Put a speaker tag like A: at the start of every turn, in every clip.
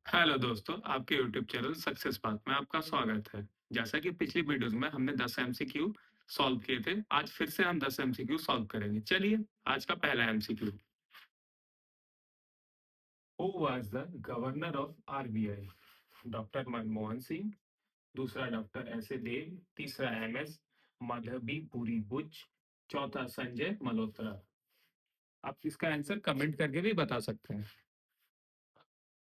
A: Hello दोस्तों, आपके YouTube channel success path में आपका स्वागत है। जैसा कि पिछली वीडियोस में हमने 10 एमसीक्यू सॉल्व किए थे, आज फिर से हम 10 एमसीक्यू सॉल्व करेंगे। चलिए, आज का पहला MCQ. Who was the governor of RBI? Doctor Manmohan Singh, दूसरा डॉक्टर एस ए देव, तीसरा एमएस मधबी पुरी बुच, चौथा संजय मल्होत्रा। आप इसका आंसर कमेंट करके भी बता सकते हैं।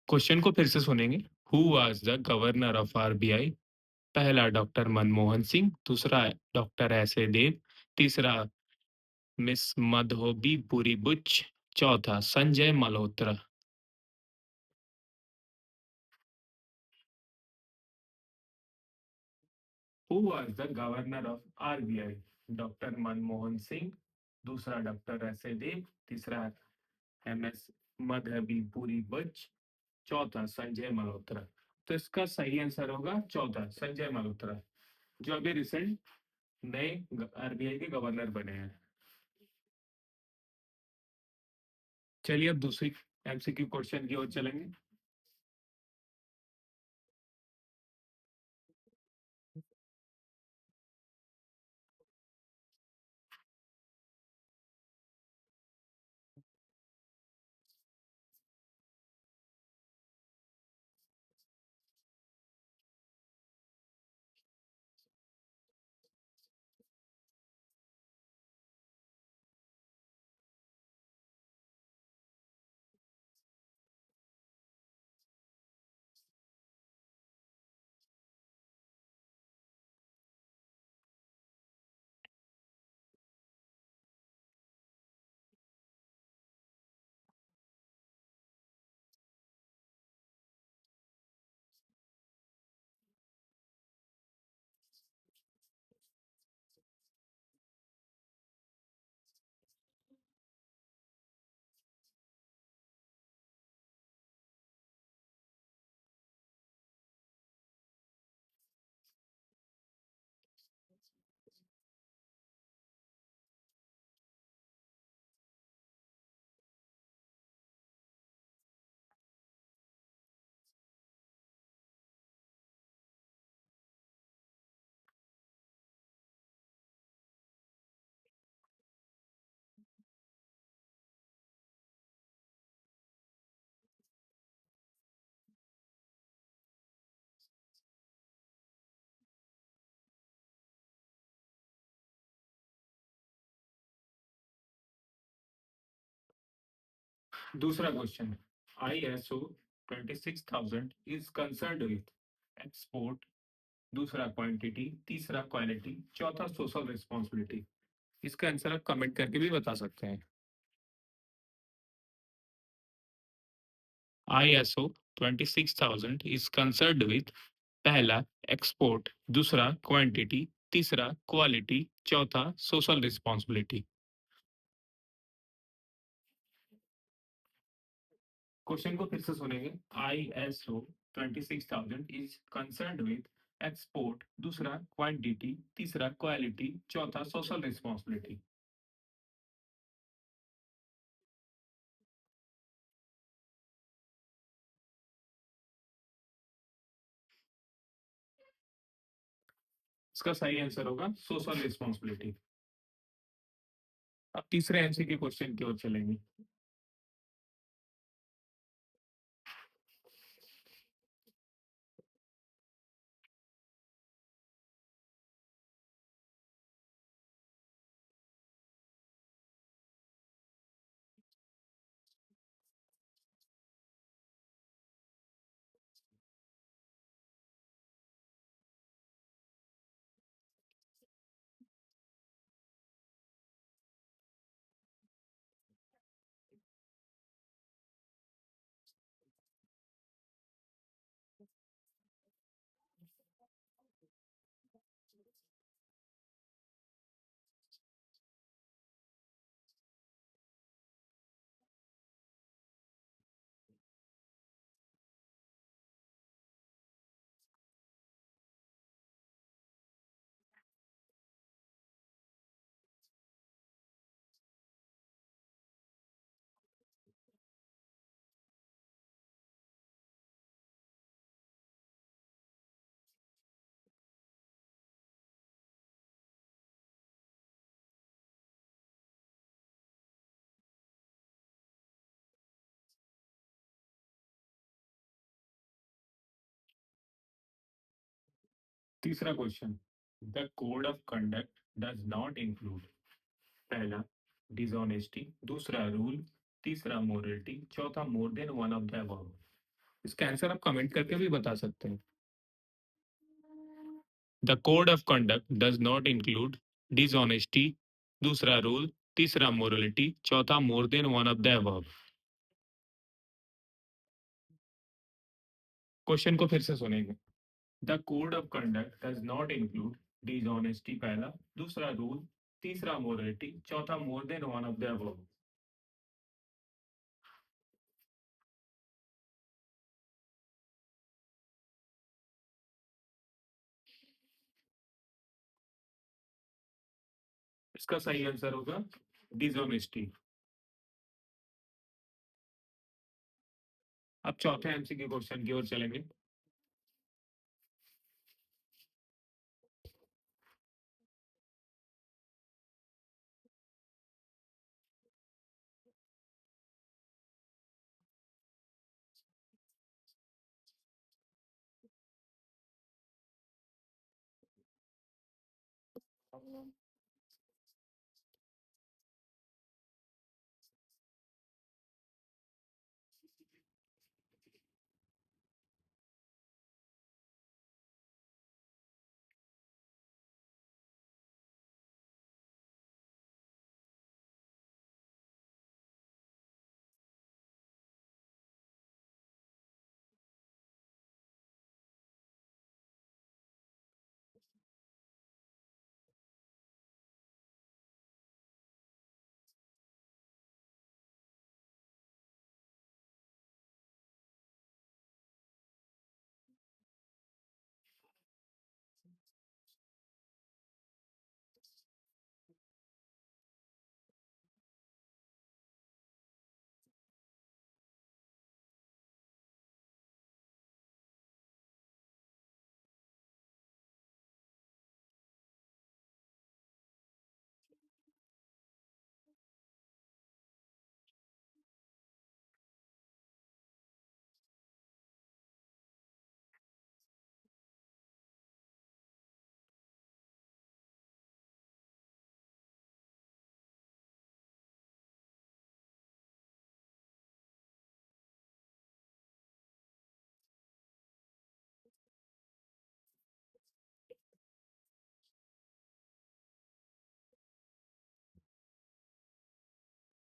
A: क्वेश्चन को फिर से सुनेंगे। Who was the governor of RBI? पहला डॉक्टर मनमोहन सिंह, दूसरा डॉक्टर ऐसे देव, तीसरा मिस मधोबी पुरी बुच, चौथा Sanjay Malhotra. Who was the governor of RBI? Doctor Manmohan Singh, दूसरा डॉक्टर ऐसे देव, तीसरा एमएस मधोबी पुरी बुच, चौथा संजय मल्होत्रा। तो इसका सही आंसर होगा चौथा संजय मल्होत्रा, जो अभी रिसेंट नए आरबीआई के गवर्नर बने हैं। चलिए अब दूसरी एमसीक्यू क्वेश्चन की ओर चलेंगे। दूसरा question, ISO 26000 is concerned with export, दूसरा क्वांटिटी, तीसरा क्वालिटी, चौथा सोशल रिस्पॉन्सिबिलिटी। इसका आंसर आप कमेंट करके भी बता सकते हैं। ISO 26000 इज कंसर्न्ड विथ पहला एक्सपोर्ट, दूसरा क्वांटिटी, तीसरा क्वालिटी, चौथा सोशल रिस्पॉन्सिबिलिटी। क्वेश्चन को फिर से सुनेंगे। ISO 26000 is concerned with export, दूसरा क्वांटिटी, तीसरा क्वालिटी, चौथा सोशल रिस्पॉन्सिबिलिटी। इसका सही आंसर होगा सोशल रिस्पॉन्सिबिलिटी। अब तीसरे एमसीक्यू क्वेश्चन की ओर चलेंगे। तीसरा question, the code of conduct does not include, पहला डिसऑनेस्टी, दूसरा रूल, तीसरा मोरलिटी, चौथा more than one of the above. इसका आंसर आप कमेंट करके भी बता सकते हैं। The code of conduct does not include dishonesty, दूसरा रूल, तीसरा मोरलिटी, चौथा more than one of the above. Question को फिर से सुनेंगे। The code of conduct does not include dishonesty, पहला, दूसरा रूल, तीसरा मोरलिटी, चौथा more than one of the above. इसका सही आंसर होगा डिसऑनेस्टी। अब चौथे एमसीक्यू क्वेश्चन की ओर चलेंगे।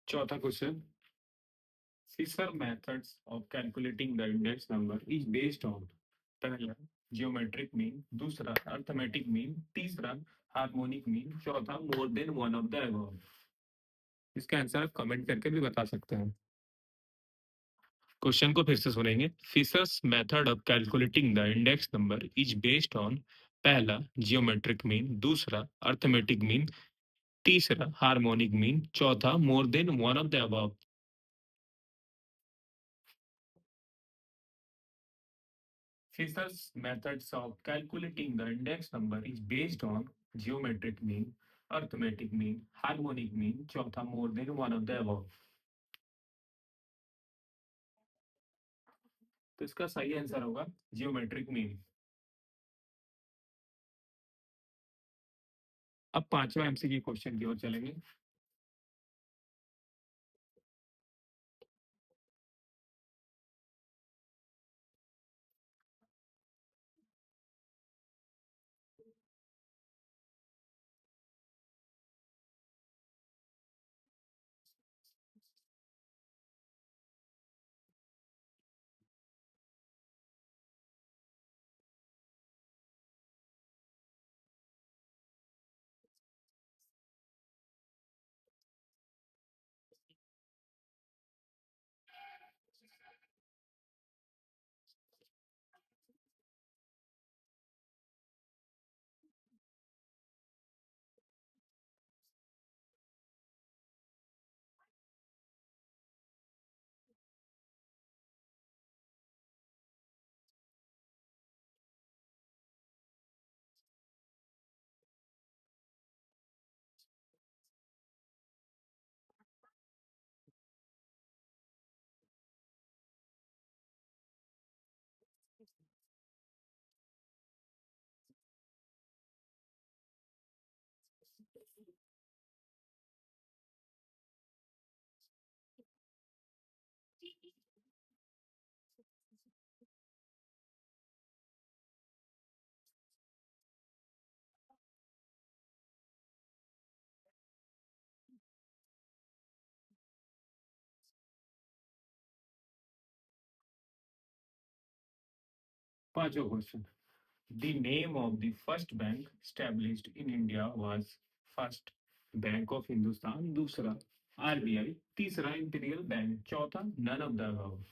A: 4था question, Fisher methods of calculating the index number is based on, पहला geometric mean, दूसरा arithmetic mean, तीसरा harmonic mean, चौथा more than one of the above। इसका आंसर आप कमेंट करके भी बता सकते हैं। क्वेश्चन को फिर से सुनेंगे। Fisher's method of calculating the index number is based on, पहला जियोमेट्रिक मीन, दूसरा अर्थमेटिक मीन, तीसरा हार्मोनिक मीन, चौथा more than one of the above. Fisher's methods of calculating the index number is based on geometric mean, arithmetic mean, harmonic mean, चौथा more than one of the above। तो इसका सही answer होगा geometric mean. अब पांचवा MCQ question की ओर चलेंगे। पांचवा question, the name of the first bank established in India was first bank of Hindustan, दूसरा आरबीआई, तीसरा इंपीरियल बैंक, चौथा नन ऑफ द अबव।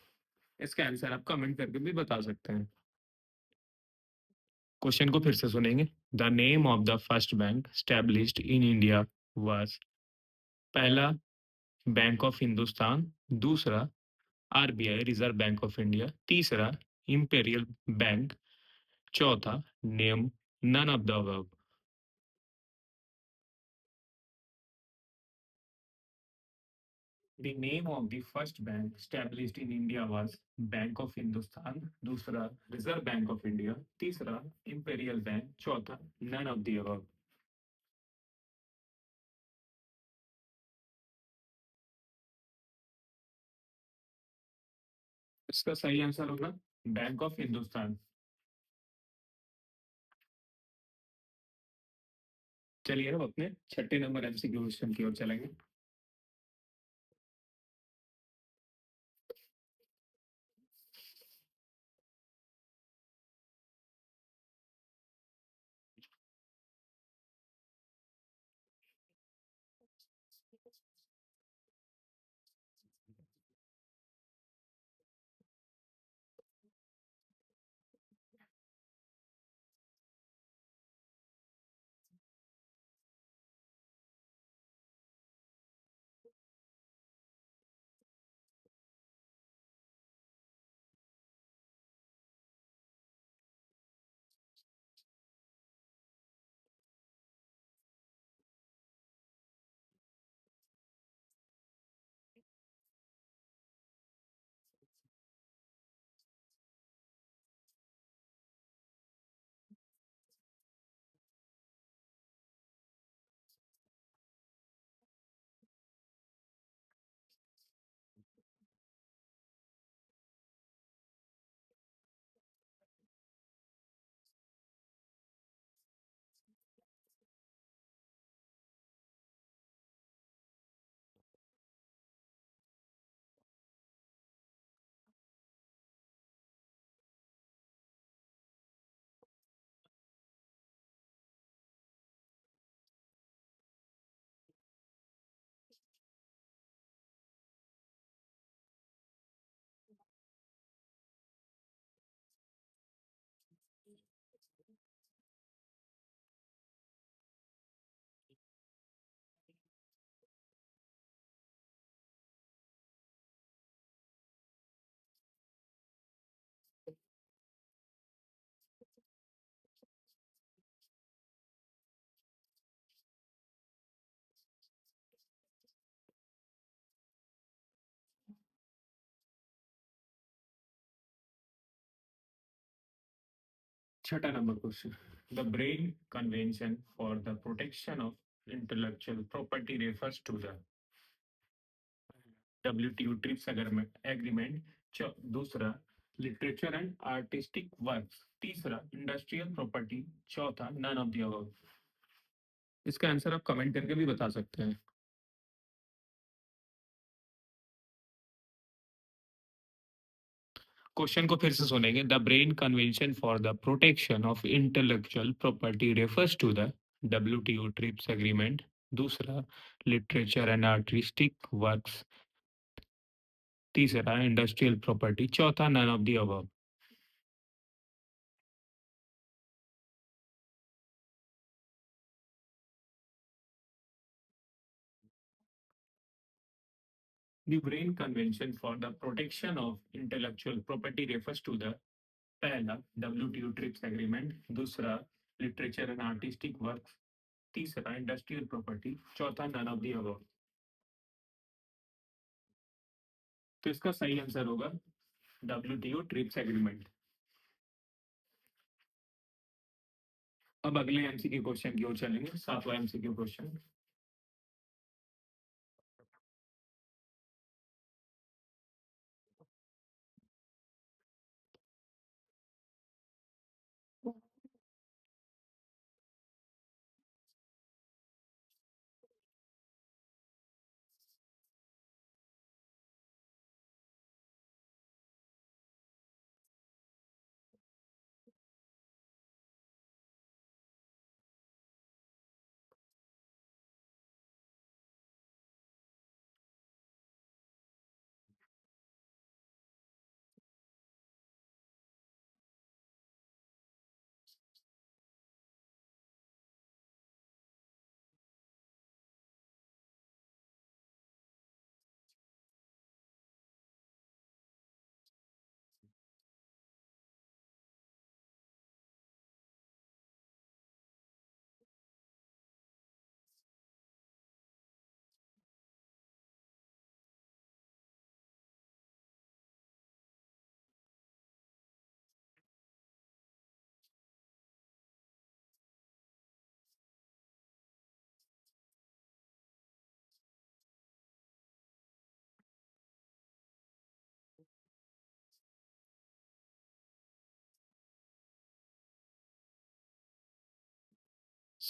A: इसका आंसर आप कमेंट करके भी बता सकते हैं। क्वेश्चन को फिर से सुनेंगे। The name of the first bank established in India was, पहला बैंक ऑफ हिंदुस्तान, दूसरा RBI Reserve Bank of India, तीसरा इंपेरियल बैंक, चौथा name none of the above. The name of the first bank established in India was Bank of Hindustan, दूसरा reserve Bank of India, तीसरा Imperial Bank, चौथा none of the above. इसका सही answer होगा bank of Hindustan. चलिए अब अपने छठे नंबर एमसीक्यू क्वेश्चन की ओर चलेंगे। छठा number question, the Brain Convention for the protection of intellectual property refers to the WTO TRIPS agreement, दूसरा लिटरेचर एंड आर्टिस्टिक वर्क्स, तीसरा इंडस्ट्रियल प्रॉपर्टी, चौथा नन ऑफ द अबव। इसका आंसर आप comment करके भी बता सकते हैं। क्वेश्चन को फिर से सुनेंगे। The Brain Convention for the protection of intellectual property refers to the WTO TRIPS agreement, दूसरा लिटरेचर एंड आर्टिस्टिक वर्क्स, तीसरा इंडस्ट्रियल प्रॉपर्टी, चौथा none of the above. The Brain Convention for the Protection of Intellectual Property refers to the, पहला WTO trips agreement, दूसरा literature and artistic works, तीसरा industrial property, चौथा none of the above. तो इसका सही answer होगा WTO trips agreement. अब अगले एमसीक्यू क्वेश्चन की ओर चलेंगे। सातवां एमसीक्यू क्वेश्चन,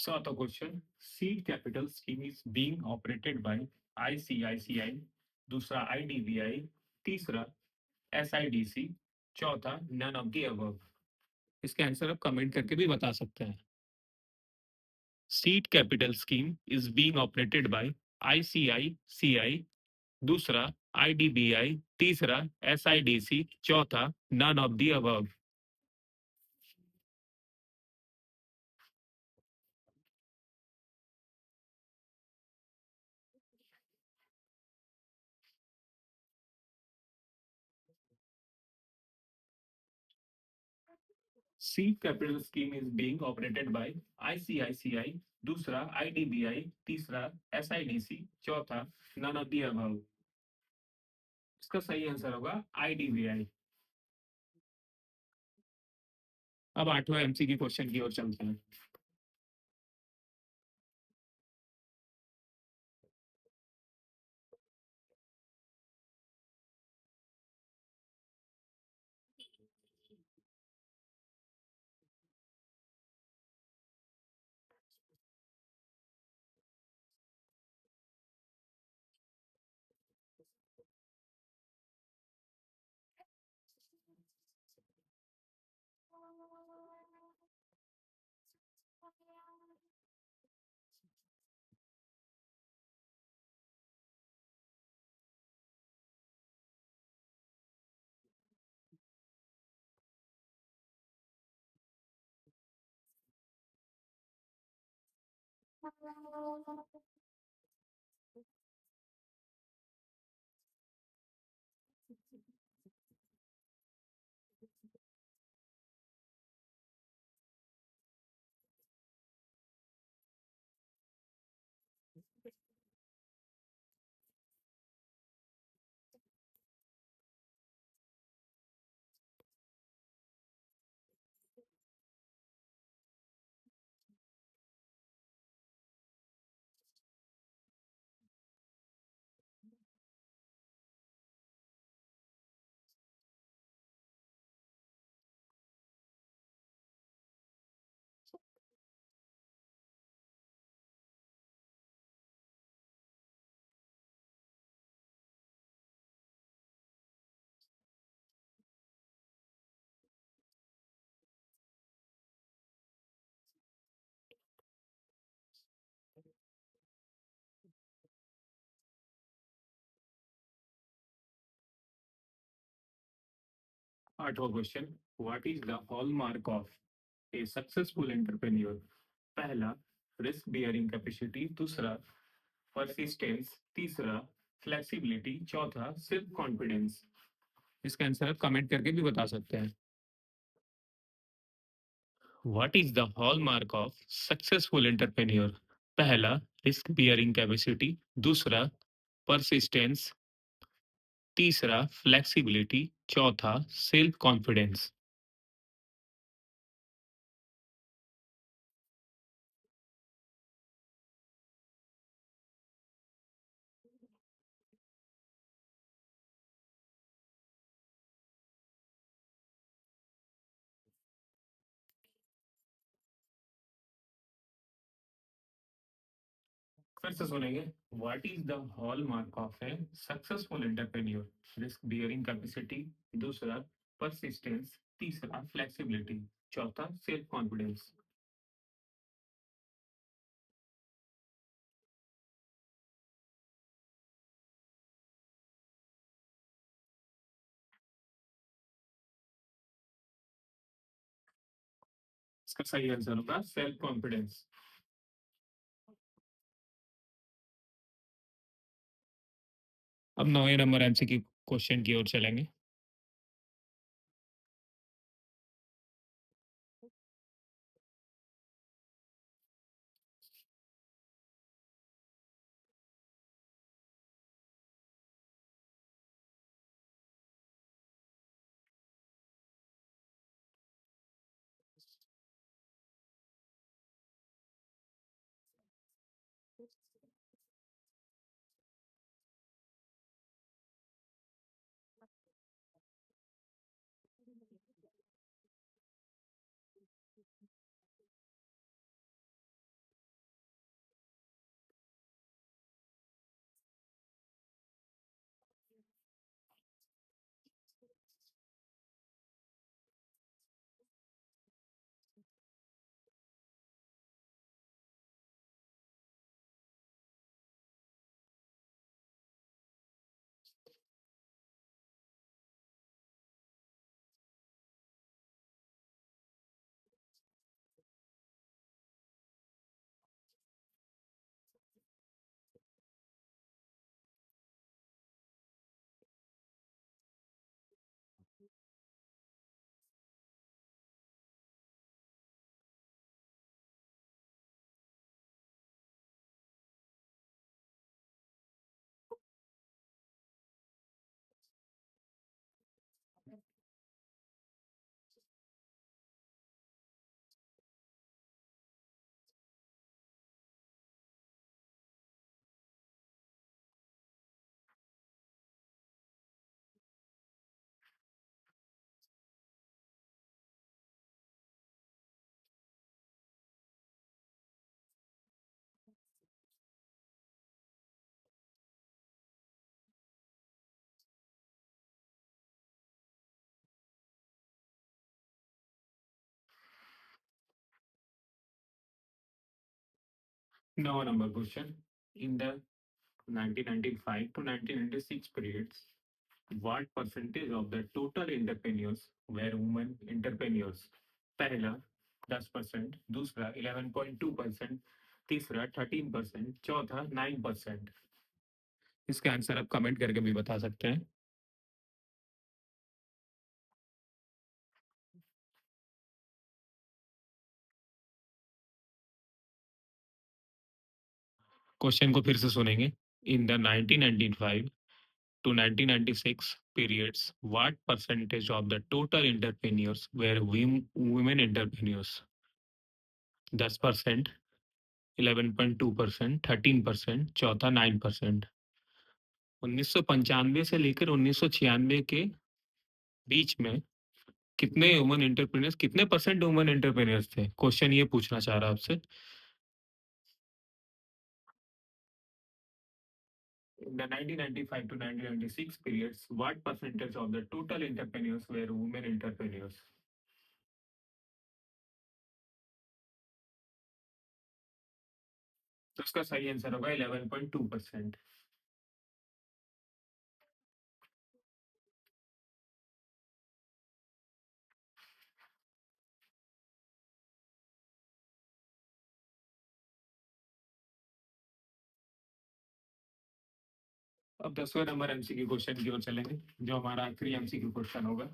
A: चौथा question, seed capital scheme is being operated by ICICI, दूसरा आईडीबीआई, तीसरा एसआईडीसी, चौथा नन ऑफ द अबव। इसके आंसर आप कमेंट करके भी बता सकते हैं। Seed capital scheme is being operated by ICICI, दूसरा आईडीबीआई, तीसरा एसआईडीसी, चौथा none of the above. Seed capital scheme is being operated by ICICI, दूसरा आईडीबीआई, तीसरा एसआईडीसी, चौथा नन ऑफ द अबव। इसका सही आंसर होगा आईडीबीआई। अब आठवां एमसीक्यू क्वेश्चन की ओर चलते हैं। आठवां question, what is the hallmark of A successful entrepreneur? पहला, रिस्क बियरिंग कैपेसिटी, दूसरा परसिस्टेंस, तीसरा फ्लेक्सिबिलिटी, चौथा सेल्फ कॉन्फिडेंस। इसका आंसर आप कमेंट करके भी बता सकते हैं। What is the hallmark of successful entrepreneur? पहला, रिस्क बियरिंग कैपेसिटी, दूसरा परसिस्टेंस, तीसरा फ्लेक्सिबिलिटी, चौथा सेल्फ कॉन्फिडेंस। फिर से सुनेंगे। What is the hallmark of A successful entrepreneur? Risk bearing capacity, दूसरा परसिस्टेंस, तीसरा फ्लेक्सिबिलिटी, चौथा सेल्फ कॉन्फिडेंस। इसका सही आंसर होगा सेल्फ कॉन्फिडेंस। अब 9वें नंबर एमसीक्यू क्वेश्चन की ओर चलेंगे। Now, number question. In the 1995 to 1996 periods, what percentage of the total entrepreneurs were women entrepreneurs? पहला 10%, दूसरा 11.2%, तीसरा 13%, चौथा 9%। इसका आंसर आप कमेंट करके भी बता सकते हैं। क्वेश्चन को फिर से सुनेंगे। In the 1995 to 1996 periods, what percentage of the total entrepreneurs were women entrepreneurs? 10%, 11.2%, 13%, चौथा 9%। 1995 से लेकर 1996 के बीच में कितने वुमन एंटरप्रेन्योर्स, कितने परसेंट वुमन एंटरप्रेन्योर्स थे? क्वेश्चन ये पूछना चाह रहा आपसे। In the 1995 to 1996 periods, what percentage of the total entrepreneurs were women entrepreneurs? तो इसका सही आंसर होगा 11.2%। अब 10वें नंबर एमसीक्यू क्वेश्चन की ओर चलेंगे, जो हमारा आखिरी एमसीक्यू क्वेश्चन होगा।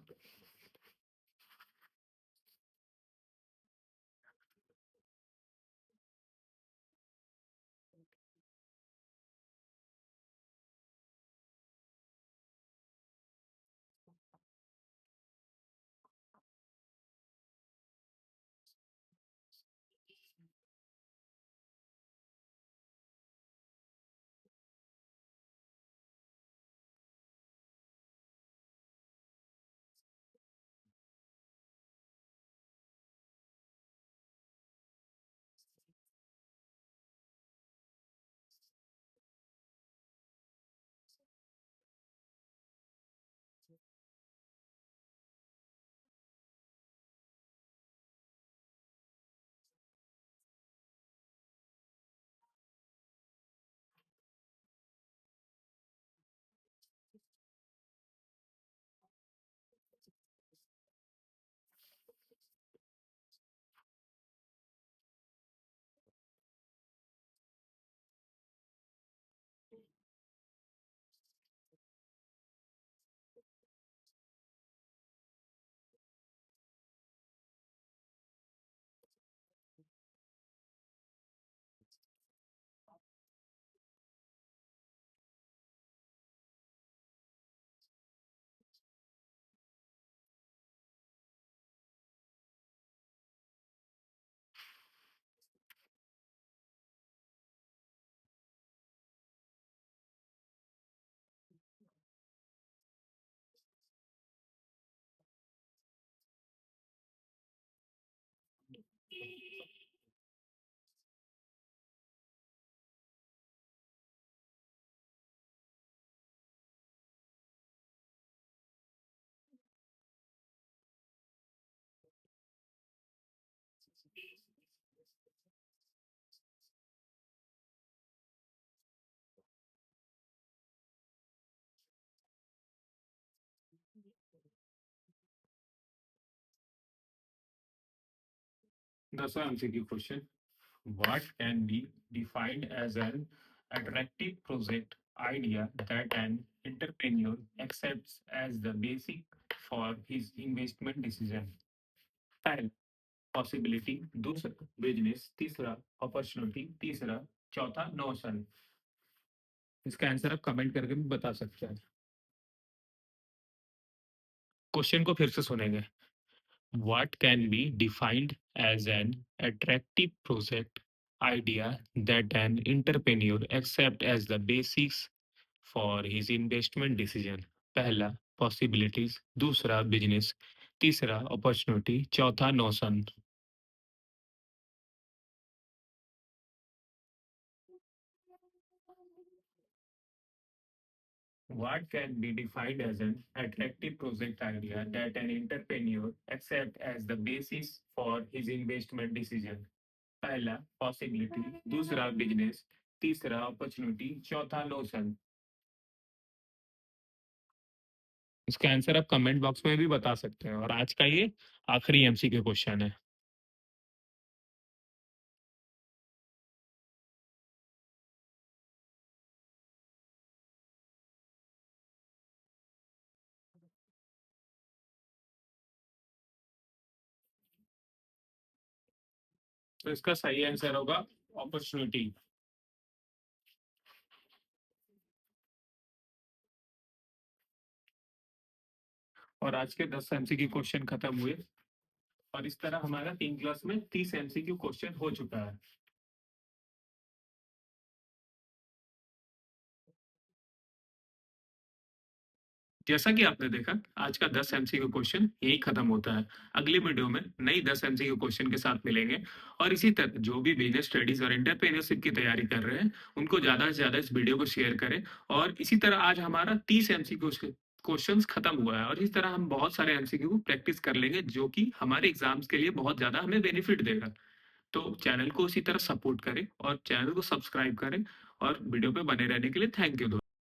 A: दसवां MCQ question, what can be defined as an attractive project idea that an entrepreneur accepts as the basic for his investment decision? पहला पॉसिबिलिटी, दूसरा बिजनेस, तीसरा अपॉर्चुनिटी, तीसरा चौथा नोशन। इसका आंसर आप कमेंट करके भी बता सकते हैं। क्वेश्चन को फिर से सुनेंगे। What can be defined as an attractive project idea that an entrepreneur accept as the basis for his investment decision? पहला possibilities, दूसरा business, तीसरा opportunity, चौथा notion। What can be defined as an attractive project idea that an entrepreneur accept as the basis for his investment decision? पहला possibility, दूसरा business, तीसरा opportunity, चौथा notion. इसका answer आप कमेंट बॉक्स में भी बता सकते हैं। और आज का ये आखिरी एमसीक्यू क्वेश्चन है। तो इसका सही आंसर होगा अपॉर्चुनिटी। और आज के 10 एमसीक्यू क्वेश्चन खत्म हुए। और इस तरह हमारा 3 क्लास में 30 एमसीक्यू क्वेश्चन हो चुका है। जैसा कि आपने देखा, आज का 10 एमसीक्यू क्वेश्चन यही खत्म होता है। अगली वीडियो में नई 10 एमसीक्यू क्वेश्चन के साथ मिलेंगे। और इसी तरह जो भी बिजनेस स्टडीज और एंटरप्रेन्योरशिप की तैयारी कर रहे हैं, उनको ज्यादा से ज्यादा इस वीडियो को शेयर करें। और इसी तरह आज हमारा 30 एमसीक्यू क्वेश्चंस खत्म हुआ है। और इस तरह हम बहुत सारे एमसीक्यू को प्रैक्टिस कर लेंगे, जो कि हमारे एग्जाम्स के लिए बहुत ज्यादा हमें बेनिफिट देगा। तो चैनल को इसी तरह सपोर्ट करें और चैनल को सब्सक्राइब करें। और वीडियो पे बने रहने के लिए थैंक यू।